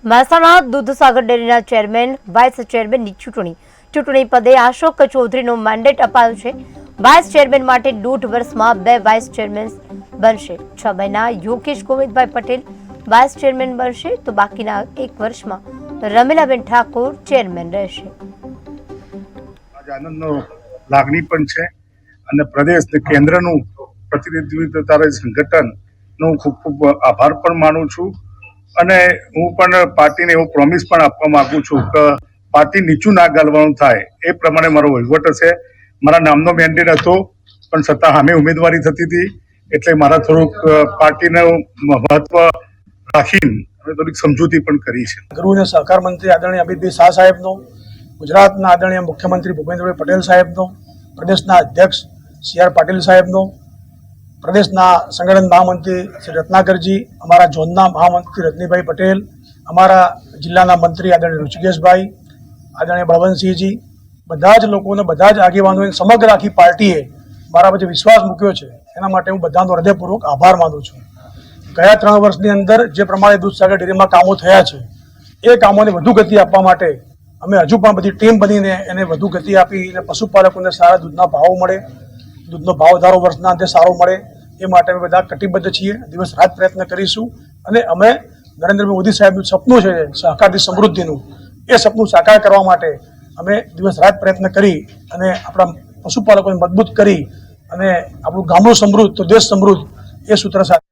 મહેસાણા દૂધસાગર ડેરીના chairman vice ચેરમેનની ચૂંટણી પદે અશોક ચૌધરીનો મેન્ડેટ અપાયો છે। વાઇસ ચેરમેન માટે 1.5 વર્ષમાં 2 વાઇસ ચેરમેન બનશે। 6 મહિના યોગેશ ગોવિંદભાઈ પટેલ વાઇસ ચેરમેન બનશે તો બાકીના 1 વર્ષમાં રમીલાબેન ઠાકોર ચેરમેન રહેશે। આનંદનો લાગણી પણ છે અને પ્રદેશ અને કેન્દ્રનું પ્રતિનિધિત્વ ધરાવતા સંગઠનનો ખૂબ ખૂબ આભાર પણ માનું છું અને હું પણ પાર્ટીને એવો પ્રોમિસ પણ આપવા માંગુ છું કે પાર્ટી નીચું ના ગાલવાનું થાય એ પ્રમાણે મારો વહીવટ હશે। મારા નામનો મેન્ડેટ હતો પણ છતાં સામે ઉમેદવારી થતી હતી એટલે મારા થોડુંક પાર્ટીનું મહત્વ રાખીને અમે થોડીક સમજૂતી પણ કરી છે। ગૃહ અને સહકાર મંત્રી આદરણીય અમિતભાઈ શાહ સાહેબનો, ગુજરાતના આદરણીય મુખ્યમંત્રી ભૂપેન્દ્રભાઈ પટેલ સાહેબનો, પ્રદેશના અધ્યક્ષ સી આર પાટીલ સાહેબનો, પ્રદેશના સંગઠન મહામંત્રી શ્રી રત્નાકરજી, અમારા ઝોનના મહામંત્રી રજનીભાઈ પટેલ, અમારા જિલ્લાના મંત્રી આદરણીય ઋષિકેશભાઈ, આદરણીય બળવંતસિંહજી, બધા જ લોકોને બધા જ આગેવાનોએ સમગ્ર આખી પાર્ટીએ મારા વચ્ચે વિશ્વાસ મૂક્યો છે એના માટે હું બધાનો હૃદયપૂર્વક આભાર માનું છું। ગયા 3 વર્ષની અંદર જે પ્રમાણે દૂધસાગર ડેરીમાં કામો થયા છે એ કામોને વધુ ગતિ આપવા માટે અમે હજુ પણ બધી ટીમ બનીને એને વધુ ગતિ આપી અને પશુપાલકોને સારા દૂધના ભાવ મળે, દૂધનો ભાવ ધારો વર્ષના અંતે સારો મળે એ માટે અમે બધા કટિબદ્ધ છીએ। દિવસ રાત પ્રયત્ન કરીશું અને અમે નરેન્દ્રભાઈ મોદી સાહેબનું સપનું છે સહકારથી સમૃદ્ધિનું, એ સપનું સાકાર કરવા માટે અમે દિવસ રાત પ્રયત્ન કરી અને આપણા પશુપાલકોને મજબૂત કરી અને આપણું ગામડું સમૃદ્ધ તો દેશ સમૃદ્ધ એ સૂત્ર સાથે